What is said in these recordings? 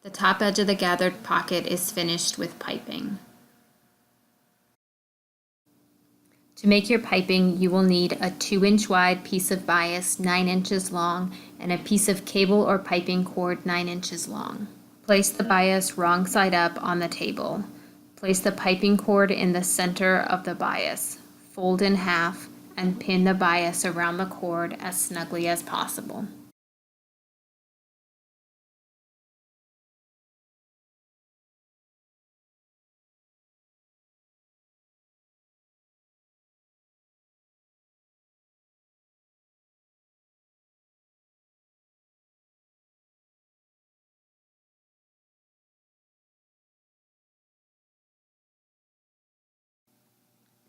The top edge of the gathered pocket is finished with piping. To make your piping, you will need a 2-inch wide piece of bias 9 inches long and a piece of cable or piping cord 9 inches long. Place the bias wrong side up on the table. Place the piping cord in the center of the bias. Fold in half and pin the bias around the cord as snugly as possible.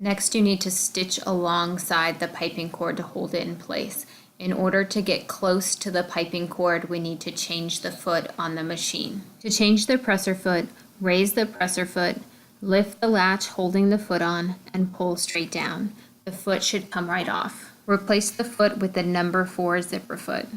Next, you need to stitch alongside the piping cord to hold it in place. In order to get close to the piping cord, we need to change the foot on the machine. To change the presser foot, raise the presser foot, lift the latch holding the foot on, and pull straight down. The foot should come right off. Replace the foot with the number 4 zipper foot.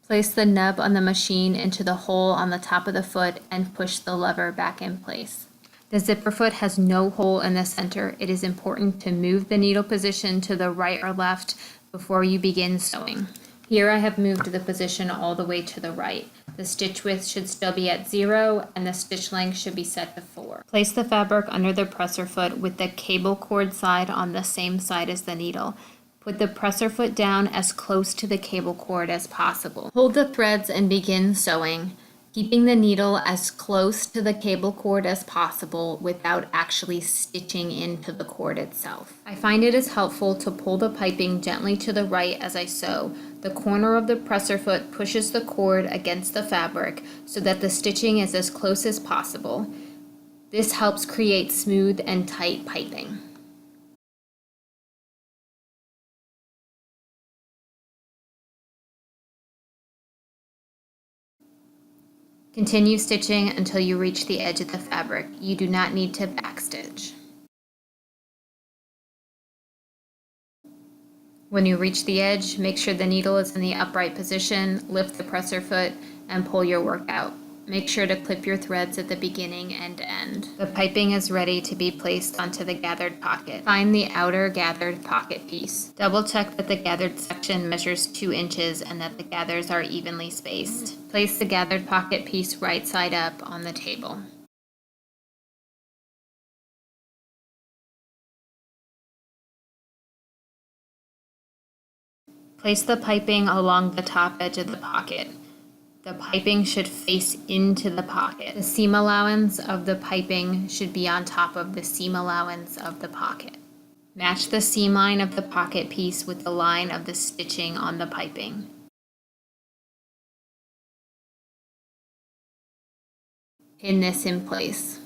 Place the nub on the machine into the hole on the top of the foot and push the lever back in place. The zipper foot has no hole in the center. It is important to move the needle position to the right or left before you begin sewing. Here I have moved the position all the way to the right. The stitch width should still be at 0 and the stitch length should be set to 4. Place the fabric under the presser foot with the cable cord side on the same side as the needle. Put the presser foot down as close to the cable cord as possible. Hold the threads and begin sewing, keeping the needle as close to the cable cord as possible without actually stitching into the cord itself. I find it is helpful to pull the piping gently to the right as I sew. The corner of the presser foot pushes the cord against the fabric so that the stitching is as close as possible. This helps create smooth and tight piping. Continue stitching until you reach the edge of the fabric. You do not need to backstitch. When you reach the edge, make sure the needle is in the upright position, lift the presser foot, and pull your work out. Make sure to clip your threads at the beginning and end. The piping is ready to be placed onto the gathered pocket. Find the outer gathered pocket piece. Double check that the gathered section measures 2 inches and that the gathers are evenly spaced. Place the gathered pocket piece right side up on the table. Place the piping along the top edge of the pocket. The piping should face into the pocket. The seam allowance of the piping should be on top of the seam allowance of the pocket. Match the seam line of the pocket piece with the line of the stitching on the piping. Pin this in place.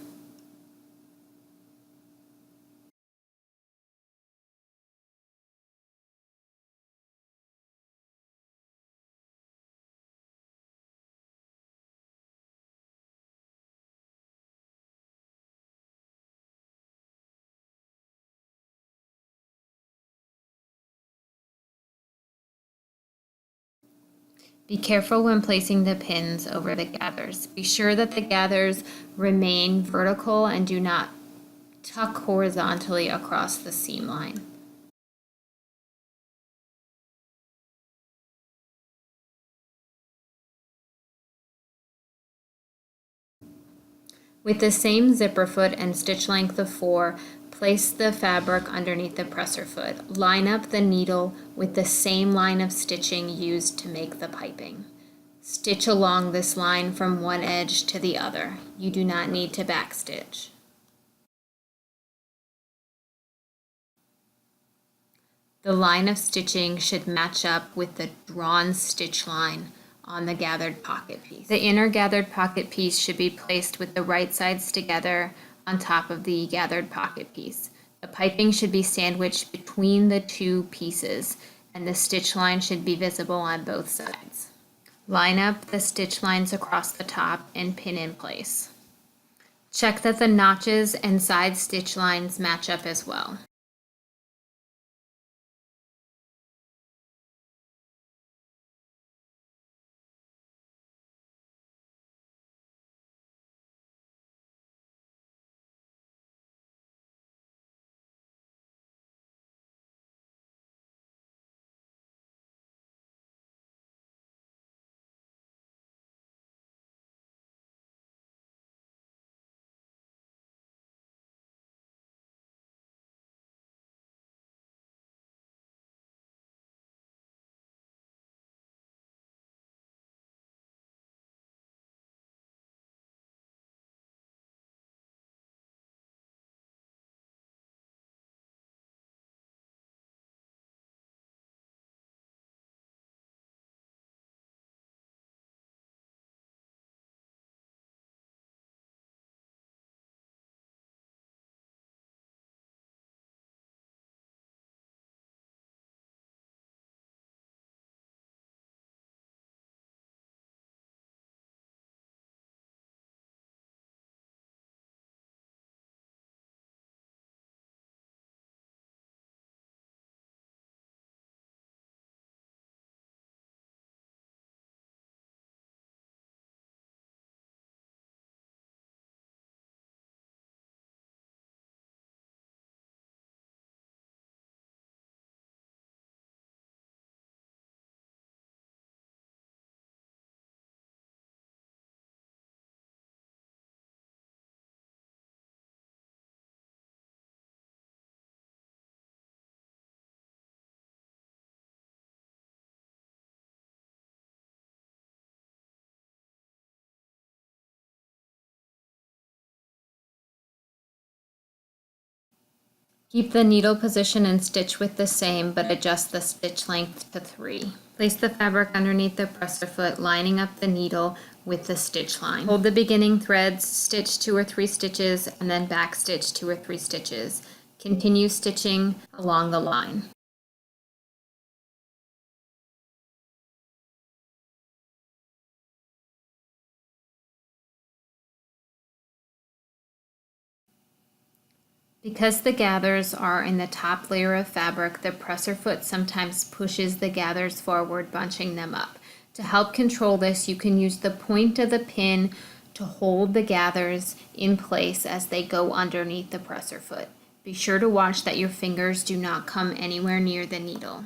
Be careful when placing the pins over the gathers. Be sure that the gathers remain vertical and do not tuck horizontally across the seam line. With the same zipper foot and stitch length of 4, place the fabric underneath the presser foot. Line up the needle with the same line of stitching used to make the piping. Stitch along this line from one edge to the other. You do not need to backstitch. The line of stitching should match up with the drawn stitch line on the gathered pocket piece. The inner gathered pocket piece should be placed with the right sides together on top of the gathered pocket piece. The piping should be sandwiched between the 2 pieces and the stitch line should be visible on both sides. Line up the stitch lines across the top and pin in place. Check that the notches and side stitch lines match up as well. Keep the needle position and stitch width the same, but adjust the stitch length to 3. Place the fabric underneath the presser foot, lining up the needle with the stitch line. Hold the beginning threads, stitch 2 or 3 stitches, and then back stitch 2 or 3 stitches. Continue stitching along the line. Because the gathers are in the top layer of fabric, the presser foot sometimes pushes the gathers forward, bunching them up. To help control this, you can use the point of the pin to hold the gathers in place as they go underneath the presser foot. Be sure to watch that your fingers do not come anywhere near the needle.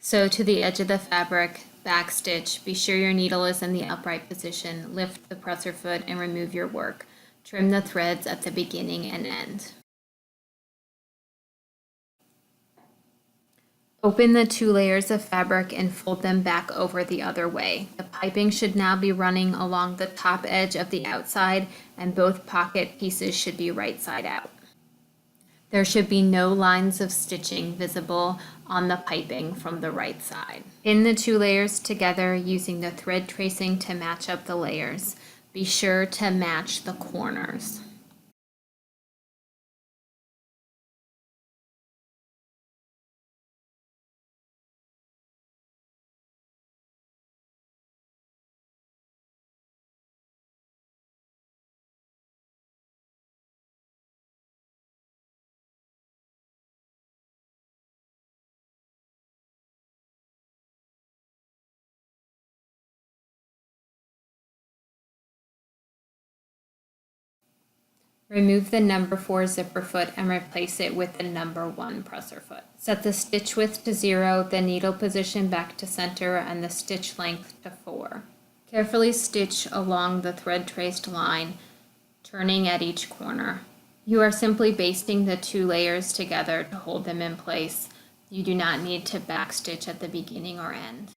Sew to the edge of the fabric, back stitch. Be sure your needle is in the upright position. Lift the presser foot and remove your work. Trim the threads at the beginning and end. Open the 2 layers of fabric and fold them back over the other way. The piping should now be running along the top edge of the outside, and both pocket pieces should be right side out. There should be no lines of stitching visible on the piping from the right side. Pin the 2 layers together using the thread tracing to match up the layers. Be sure to match the corners. Remove the number 4 zipper foot and replace it with the number 1 presser foot. Set the stitch width to 0, the needle position back to center, and the stitch length to 4. Carefully stitch along the thread traced line, turning at each corner. You are simply basting the 2 layers together to hold them in place. You do not need to back stitch at the beginning or end.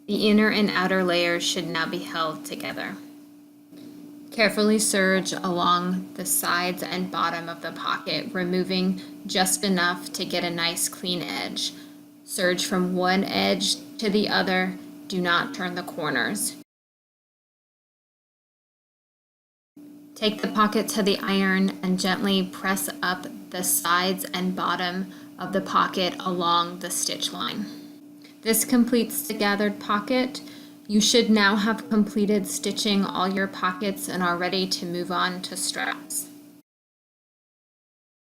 The inner and outer layers should now be held together. Carefully serge along the sides and bottom of the pocket, removing just enough to get a nice clean edge. Serge from one edge to the other. Do not turn the corners. Take the pocket to the iron and gently press up the sides and bottom of the pocket along the stitch line. This completes the gathered pocket. You should now have completed stitching all your pockets and are ready to move on to straps.